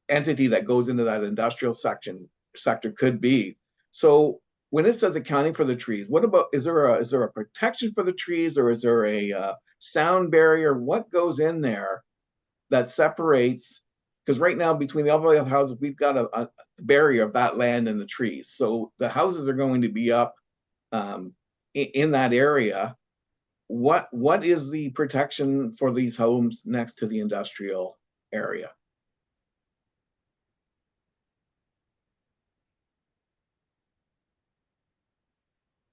entity that goes into that industrial sector could be. So when it says accounting for the trees, what about, is there a protection for the trees, or is there a sound barrier? What goes in there that separates? Because right now between all the other houses, we've got a barrier of that land and the trees. So the houses are going to be up in that area. What is the protection for these homes next to the industrial area?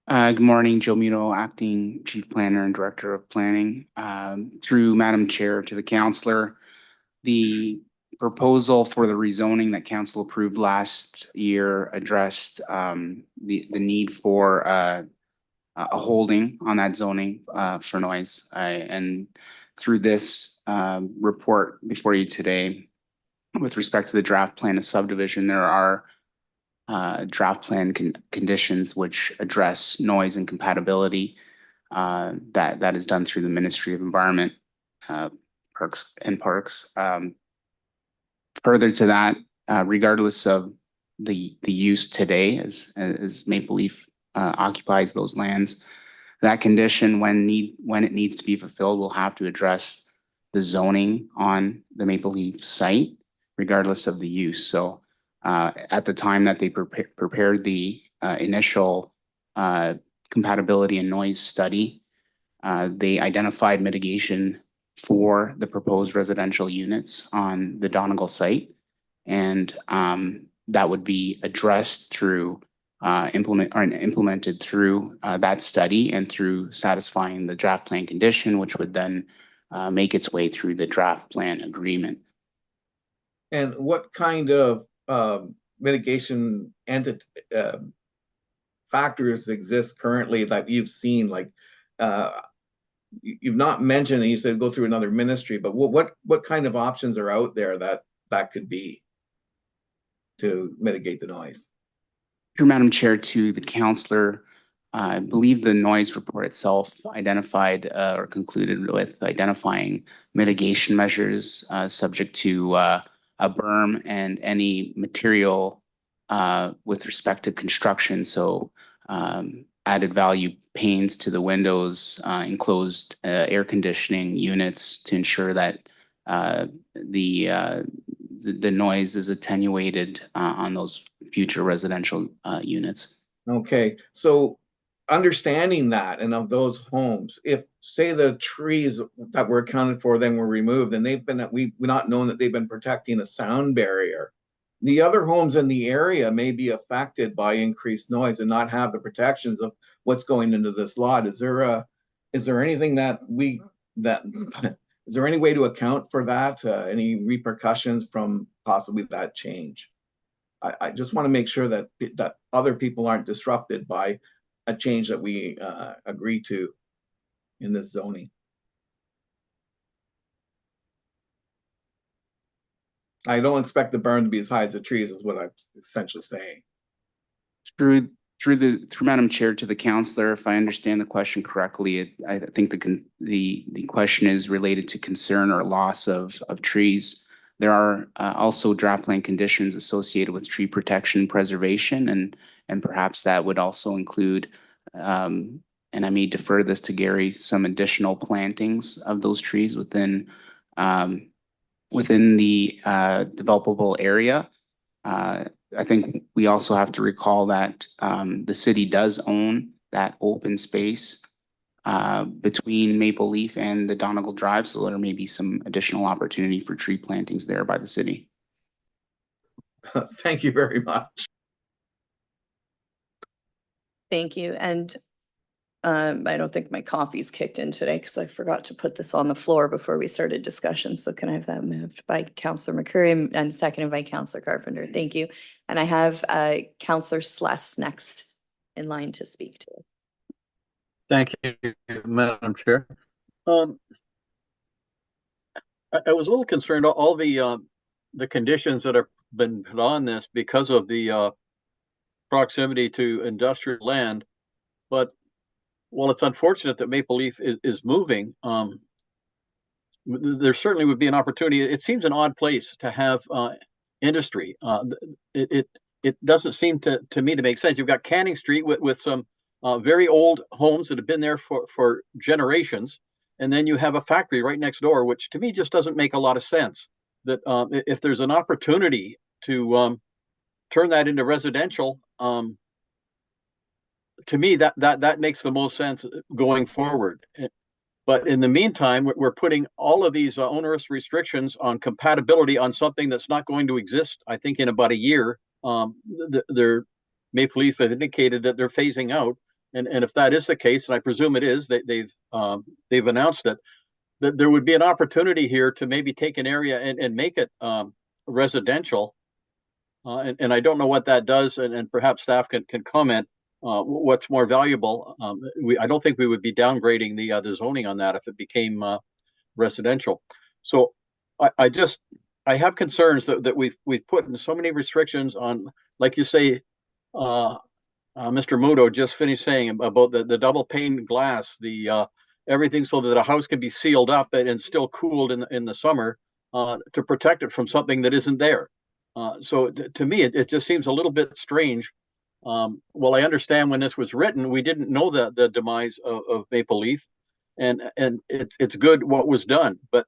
Good morning, Joe Mito, Acting Chief Planner and Director of Planning. Through Madam Chair to the Councillor, the proposal for the rezoning that Council approved last year addressed the need for a holding on that zoning for noise. And through this report before you today, with respect to the draft plan of subdivision, there are draft plan conditions which address noise and compatibility that is done through the Ministry of Environment, Parks. Further to that, regardless of the use today as Maple Leaf occupies those lands, that condition when it needs to be fulfilled will have to address the zoning on the Maple Leaf site, regardless of the use. So at the time that they prepared the initial compatibility and noise study, they identified mitigation for the proposed residential units on the Donegal site. And that would be addressed through implemented through that study and through satisfying the draft plan condition, which would then make its way through the draft plan agreement. And what kind of mitigation and factors exist currently that you've seen? Like you've not mentioned, and you said go through another ministry, but what kind of options are out there that could be to mitigate the noise? Through Madam Chair to the Councillor, I believe the noise report itself identified or concluded with identifying mitigation measures subject to a berm and any material with respect to construction. So added value panes to the windows, enclosed air conditioning units to ensure that the noise is attenuated on those future residential units. Okay, so understanding that, and of those homes, if say the trees that were accounted for then were removed, and we've not known that they've been protecting a sound barrier, the other homes in the area may be affected by increased noise and not have the protections of what's going into this lot. Is there anything is there any way to account for that? Any repercussions from possibly that change? I just want to make sure that other people aren't disrupted by a change that we agree to in this zoning. I don't expect the burn to be as high as the trees, is what I'm essentially saying. Through Madam Chair to the Councillor, if I understand the question correctly, I think the question is related to concern or loss of trees. There are also draft plan conditions associated with tree protection preservation, and perhaps that would also include, and I may defer this to Gary, some additional plantings of those trees within the developable area. I think we also have to recall that the city does own that open space between Maple Leaf and the Donegal Drive, so there may be some additional opportunity for tree plantings there by the city. Thank you very much. Thank you. And I don't think my coffee's kicked in today because I forgot to put this on the floor before we started discussion. So can I have that moved by Counselor McCreary and seconded by Counselor Carpenter? Thank you. And I have Counselor Sless next in line to speak to it. Thank you, Madam Chair. I was a little concerned, all the conditions that have been put on this because of the proximity to industrial land. But while it's unfortunate that Maple Leaf is moving, there certainly would be an opportunity. It seems an odd place to have industry. It doesn't seem to me to make sense. You've got Canning Street with some very old homes that have been there for generations. And then you have a factory right next door, which to me just doesn't make a lot of sense. That if there's an opportunity to turn that into residential, to me that makes the most sense going forward. But in the meantime, we're putting all of these onerous restrictions on compatibility on something that's not going to exist. I think in about a year, their Maple Leaf have indicated that they're phasing out. And if that is the case, and I presume it is, they've announced it, that there would be an opportunity here to maybe take an area and make it residential. And I don't know what that does, and perhaps staff can comment what's more valuable. I don't think we would be downgrading the zoning on that if it became residential. So I have concerns that we've put in so many restrictions on, like you say, Mr. Muto just finished saying about the double pane glass, everything so that a house can be sealed up and still cooled in the summer to protect it from something that isn't there. So to me, it just seems a little bit strange. Well, I understand when this was written, we didn't know the demise of Maple Leaf, and it's good what was done, but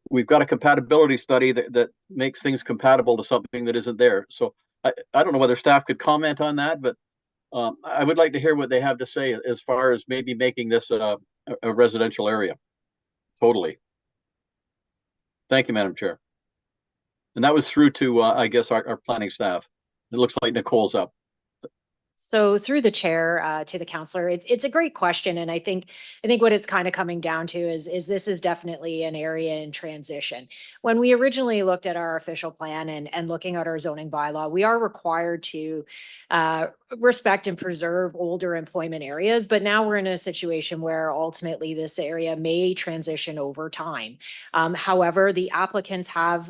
we've got a compatibility study that makes things compatible to something that isn't there. So I don't know whether staff could comment on that, but I would like to hear what they have to say as far as maybe making this a residential area. Totally. Thank you, Madam Chair. And that was through to, I guess, our planning staff. It looks like Nicole's up. So through the chair to the counselor, it's a great question. And I think what it's kind of coming down to is this is definitely an area in transition. When we originally looked at our official plan and looking at our zoning bylaw, we are required to respect and preserve older employment areas. But now we're in a situation where ultimately this area may transition over time. However, the applicants have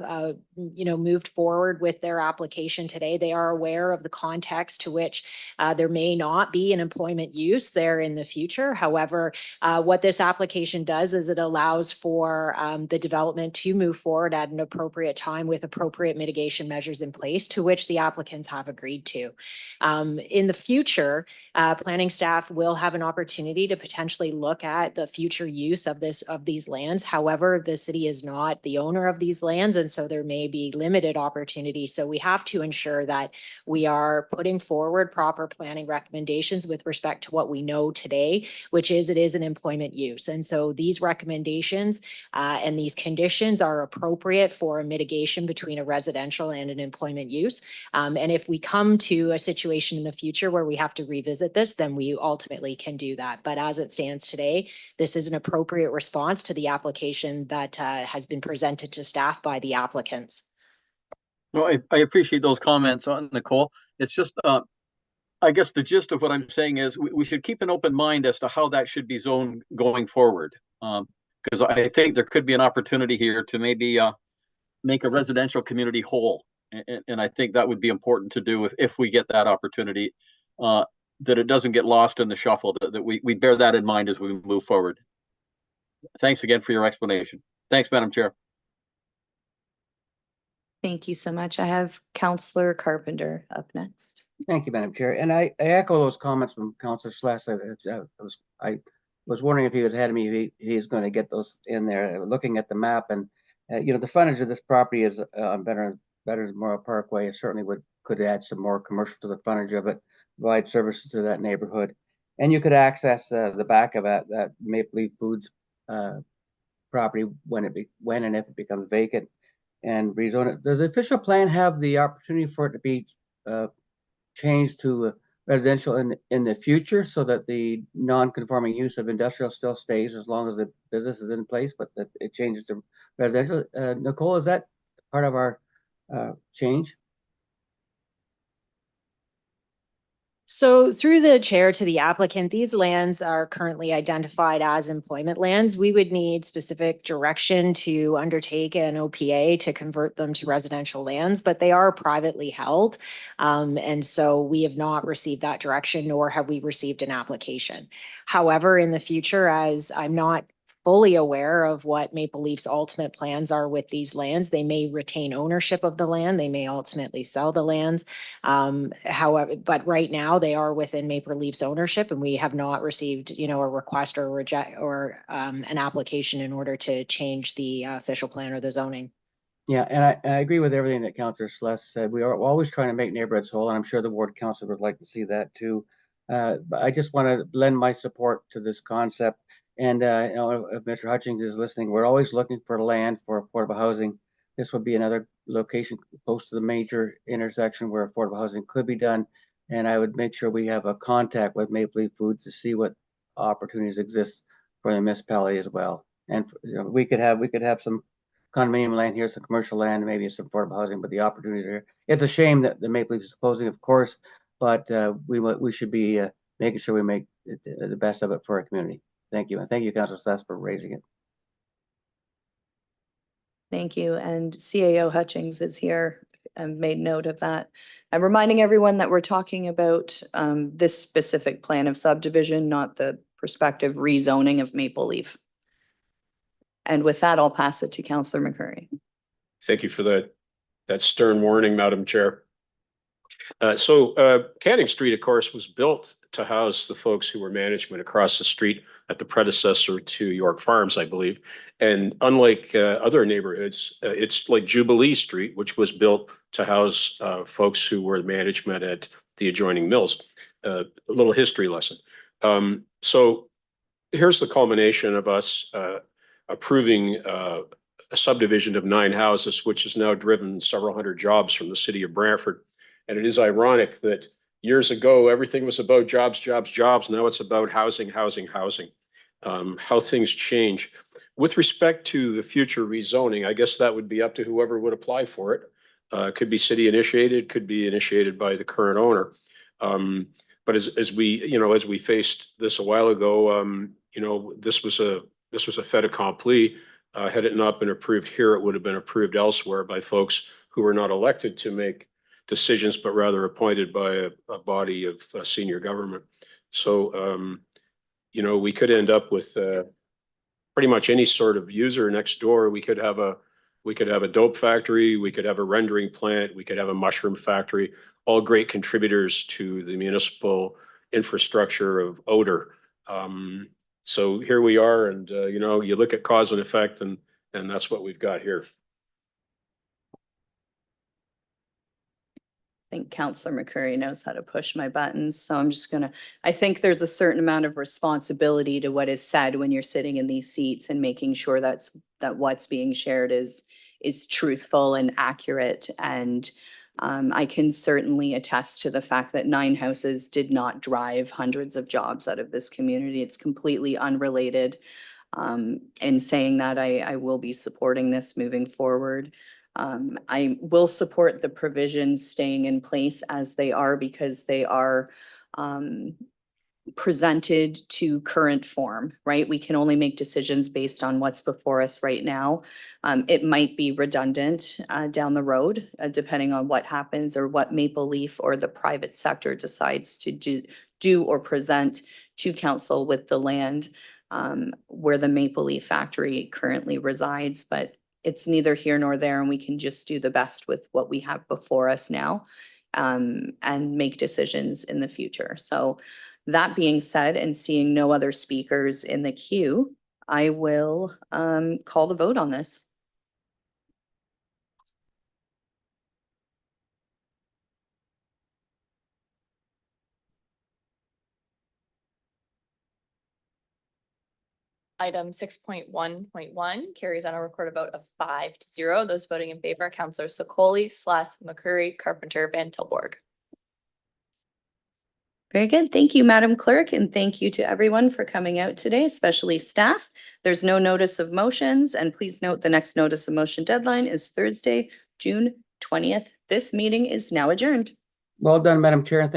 moved forward with their application today. They are aware of the context to which there may not be an employment use there in the future. However, what this application does is it allows for the development to move forward at an appropriate time with appropriate mitigation measures in place, to which the applicants have agreed to. In the future, planning staff will have an opportunity to potentially look at the future use of these lands. However, the city is not the owner of these lands, and so there may be limited opportunity. So we have to ensure that we are putting forward proper planning recommendations with respect to what we know today, which is it is an employment use. And so these recommendations and these conditions are appropriate for a mitigation between a residential and an employment use. And if we come to a situation in the future where we have to revisit this, then we ultimately can do that. But as it stands today, this is an appropriate response to the application that has been presented to staff by the applicants. Well, I appreciate those comments on Nicole. It's just, I guess the gist of what I'm saying is we should keep an open mind as to how that should be zoned going forward. Because I think there could be an opportunity here to maybe make a residential community whole. And I think that would be important to do if we get that opportunity, that it doesn't get lost in the shuffle, that we bear that in mind as we move forward. Thanks again for your explanation. Thanks, Madam Chair. Thank you so much. I have Counselor Carpenter up next. Thank you, Madam Chair. And I echo those comments from Counselor Sless. I was wondering if he was ahead of me, if he is going to get those in there. Looking at the map, and the frontage of this property is on Better Memorial Parkway. It certainly could add some more commercial to the frontage of it, provide services to that neighborhood, and you could access the back of that Maple Leaf Foods property when and if it becomes vacant, and rezone it. Does the official plan have the opportunity for it to be changed to residential in the future so that the non-conforming use of industrial still stays as long as the business is in place, but that it changes to residential. Nicole, is that part of our change? So through the chair to the applicant, these lands are currently identified as employment lands. We would need specific direction to undertake an OPA to convert them to residential lands, but they are privately held. And so we have not received that direction, nor have we received an application. However, in the future, as I'm not fully aware of what Maple Leaf's ultimate plans are with these lands, they may retain ownership of the land. They may ultimately sell the lands. However, but right now they are within Maple Leaf's ownership, and we have not received, a request or reject or an application in order to change the official plan or the zoning. Yeah, and I agree with everything that Councillor Celeste said. We are always trying to make neighborhoods whole, and I'm sure the ward council would like to see that too. But I just want to lend my support to this concept. And if Mr. Hutchings is listening, we're always looking for land for affordable housing. This would be another location close to the major intersection where affordable housing could be done. And I would make sure we have a contact with Maple Leaf Foods to see what opportunities exist for the municipality as well. And we could have some condominium land here, some commercial land, maybe some affordable housing, but the opportunity there. It's a shame that the Maple Leaf is closing, of course, but we should be making sure we make the best of it for our community. Thank you. And thank you, Councilor Celeste, for raising it. Thank you. And CAO Hutchings is here and made note of that. I'm reminding everyone that we're talking about this specific plan of subdivision, not the prospective rezoning of Maple Leaf. And with that, I'll pass it to Councillor McCurry. Thank you for that stern warning, Madam Chair. Canning Street, of course, was built to house the folks who were management across the street at the predecessor to York Farms, I believe. And unlike other neighborhoods, it's like Jubilee Street, which was built to house folks who were management at the adjoining mills. A little history lesson. So here's the culmination of us approving a subdivision of 9 houses, which has now driven several hundred jobs from the city of Brantford. And it is ironic that years ago, everything was about jobs, jobs, jobs. Now it's about housing, housing, housing. How things change. With respect to the future rezoning, I guess that would be up to whoever would apply for it. It could be city initiated, could be initiated by the current owner. But as we faced this a while ago, this was a fait accompli. Had it not been approved here, it would have been approved elsewhere by folks who were not elected to make decisions, but rather appointed by a body of senior government. So, we could end up with pretty much any sort of user next door. We could have a dope factory, we could have a rendering plant, we could have a mushroom factory, all great contributors to the municipal infrastructure of odor. So here we are, and you look at cause and effect, and that's what we've got here. I think Councillor McCurry knows how to push my buttons, so I'm just I think there's a certain amount of responsibility to what is said when you're sitting in these seats and making sure that what's being shared is truthful and accurate. And I can certainly attest to the fact that 9 houses did not drive hundreds of jobs out of this community. It's completely unrelated. In saying that, I will be supporting this moving forward. I will support the provisions staying in place as they are, because they are presented to current form, right? We can only make decisions based on what's before us right now. It might be redundant down the road, depending on what happens or what Maple Leaf or the private sector decides to do or present to council with the land where the Maple Leaf factory currently resides. But it's neither here nor there, and we can just do the best with what we have before us now and make decisions in the future. So that being said, and seeing no other speakers in the queue, I will call the vote on this. Item 6.1.1 carries on a recorded vote of 5-0. Those voting in favor, Councillor Sokoli, Sless, McCurry, Carpenter, Van Tilburg. Very good. Thank you, Madam Clerk, and thank you to everyone for coming out today, especially staff. There's no notice of motions, and please note the next notice of motion deadline is Thursday, June 20th. This meeting is now adjourned. Well done, Madam Chair, and thank